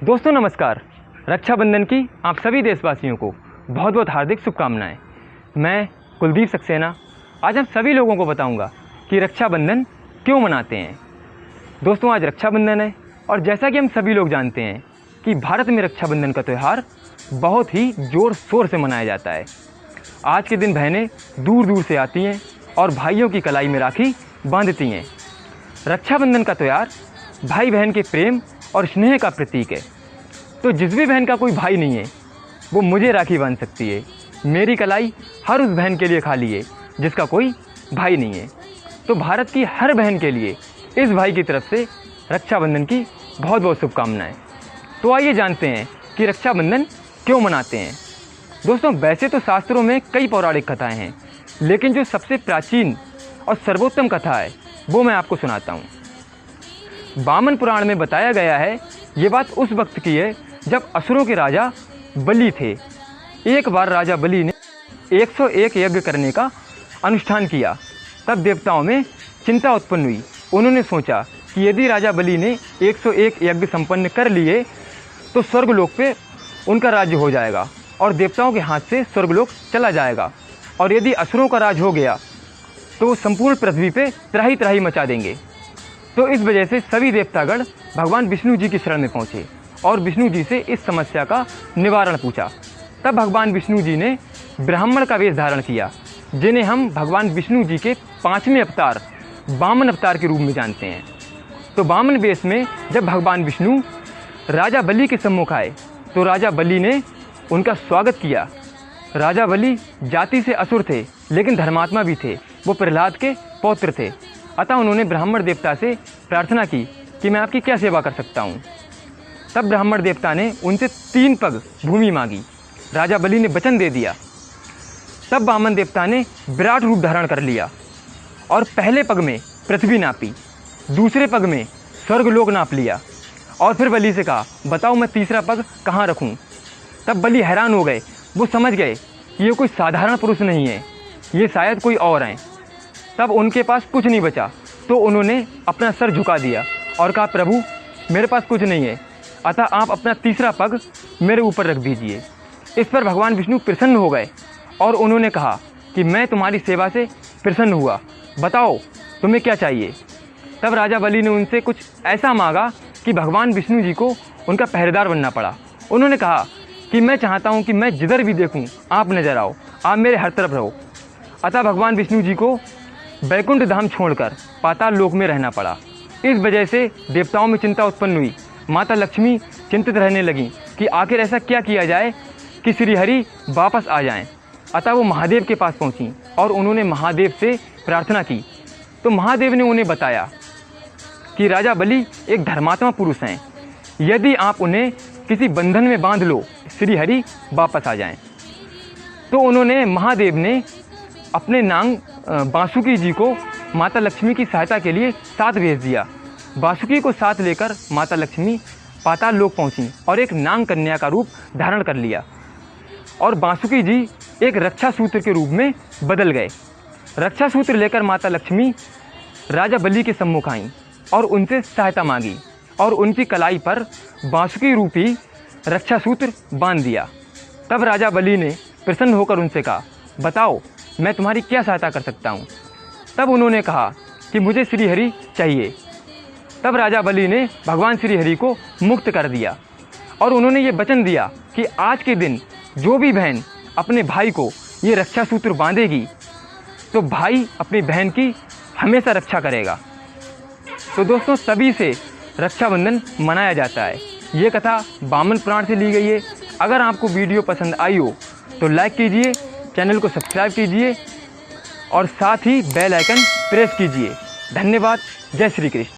दोस्तों नमस्कार। रक्षाबंधन की आप सभी देशवासियों को बहुत बहुत हार्दिक शुभकामनाएं। मैं कुलदीप सक्सेना आज हम सभी लोगों को बताऊंगा कि रक्षाबंधन क्यों मनाते हैं। दोस्तों आज रक्षाबंधन है और जैसा कि हम सभी लोग जानते हैं कि भारत में रक्षाबंधन का त्यौहार बहुत ही ज़ोर शोर से मनाया जाता है। आज के दिन बहनें दूर दूर से आती हैं और भाइयों की कलाई में राखी बांधती हैं। रक्षाबंधन का त्यौहार भाई बहन के प्रेम और स्नेह का प्रतीक है। तो जिस भी बहन का कोई भाई नहीं है वो मुझे राखी बांध सकती है। मेरी कलाई हर उस बहन के लिए खाली है जिसका कोई भाई नहीं है। तो भारत की हर बहन के लिए इस भाई की तरफ से रक्षाबंधन की बहुत बहुत शुभकामनाएं। तो आइए जानते हैं कि रक्षाबंधन क्यों मनाते हैं। दोस्तों वैसे तो शास्त्रों में कई पौराणिक कथाएं हैं, लेकिन जो सबसे प्राचीन और सर्वोत्तम कथा है वो मैं आपको सुनाता हूँ। वामन पुराण में बताया गया है, ये बात उस वक्त की है जब असुरों के राजा बलि थे। एक बार राजा बलि ने 101 यज्ञ करने का अनुष्ठान किया। तब देवताओं में चिंता उत्पन्न हुई। उन्होंने सोचा कि यदि राजा बलि ने 101 यज्ञ संपन्न कर लिए तो स्वर्गलोक पे उनका राज्य हो जाएगा और देवताओं के हाथ से स्वर्गलोक चला जाएगा, और यदि असुरों का राज हो गया तो वो संपूर्ण पृथ्वी पे त्राही त्राही मचा देंगे। तो इस वजह से सभी देवतागण भगवान विष्णु जी की शरण में पहुँचे और विष्णु जी से इस समस्या का निवारण पूछा। तब भगवान विष्णु जी ने ब्राह्मण का वेश धारण किया, जिन्हें हम भगवान विष्णु जी के 5वें अवतार वामन अवतार के रूप में जानते हैं। तो वामन वेश में जब भगवान विष्णु राजा बलि के सम्मुख आए तो राजा बलि ने उनका स्वागत किया। राजा बलि जाति से असुर थे लेकिन धर्मात्मा भी थे। वो प्रहलाद के पौत्र थे। अतः उन्होंने ब्राह्मण देवता से प्रार्थना की कि मैं आपकी क्या सेवा कर सकता हूँ। तब ब्राह्मण देवता ने उनसे 3 पग भूमि मांगी। राजा बलि ने वचन दे दिया। तब वामन देवता ने विराट रूप धारण कर लिया और पहले पग में पृथ्वी नापी, दूसरे पग में स्वर्गलोक नाप लिया और फिर बलि से कहा, बताओ मैं तीसरा पग कहाँ रखूँ। तब बलि हैरान हो गए। वो समझ गए कि ये कोई साधारण पुरुष नहीं है, ये शायद कोई और हैं। तब उनके पास कुछ नहीं बचा तो उन्होंने अपना सर झुका दिया और कहा, प्रभु मेरे पास कुछ नहीं है, अतः आप अपना तीसरा पग मेरे ऊपर रख दीजिए। इस पर भगवान विष्णु प्रसन्न हो गए और उन्होंने कहा कि मैं तुम्हारी सेवा से प्रसन्न हुआ, बताओ तुम्हें क्या चाहिए। तब राजा बलि ने उनसे कुछ ऐसा मांगा कि भगवान विष्णु जी को उनका पहरेदार बनना पड़ा। उन्होंने कहा कि मैं चाहता हूँ कि मैं जिधर भी देखूँ आप नजर आओ, आप मेरे हर तरफ रहो। अतः भगवान विष्णु जी को वैकुंठ धाम छोड़कर पाताल लोक में रहना पड़ा। इस वजह से देवताओं में चिंता उत्पन्न हुई। माता लक्ष्मी चिंतित रहने लगीं कि आखिर ऐसा क्या किया जाए कि श्री हरि वापस आ जाएं। अतः वो महादेव के पास पहुंची और उन्होंने महादेव से प्रार्थना की। तो महादेव ने उन्हें बताया कि राजा बलि एक धर्मात्मा पुरुष हैं, यदि आप उन्हें किसी बंधन में बांध लो श्री हरि वापस आ जाएं। तो उन्होंने महादेव ने अपने नांग बासुकी जी को माता लक्ष्मी की सहायता के लिए साथ भेज दिया। बासुकी को साथ लेकर माता लक्ष्मी पाताल लोक पहुंची और एक नांग कन्या का रूप धारण कर लिया और बासुकी जी एक रक्षा सूत्र के रूप में बदल गए। रक्षा सूत्र लेकर माता लक्ष्मी राजा बलि के सम्मुख आईं और उनसे सहायता मांगी और उनकी कलाई पर बासुकी रूपी रक्षा सूत्र बांध दिया। तब राजा बलि ने प्रसन्न होकर उनसे कहा, बताओ मैं तुम्हारी क्या सहायता कर सकता हूँ। तब उन्होंने कहा कि मुझे श्री हरि चाहिए। तब राजा बलि ने भगवान श्री हरि को मुक्त कर दिया और उन्होंने ये वचन दिया कि आज के दिन जो भी बहन अपने भाई को ये रक्षा सूत्र बांधेगी तो भाई अपनी बहन की हमेशा रक्षा करेगा। तो दोस्तों तभी से रक्षाबंधन मनाया जाता है। ये कथा वामन पुराण से ली गई है। अगर आपको वीडियो पसंद आई हो तो लाइक कीजिए, चैनल को सब्सक्राइब कीजिए और साथ ही बेल आइकन प्रेस कीजिए। धन्यवाद। जय श्री कृष्ण।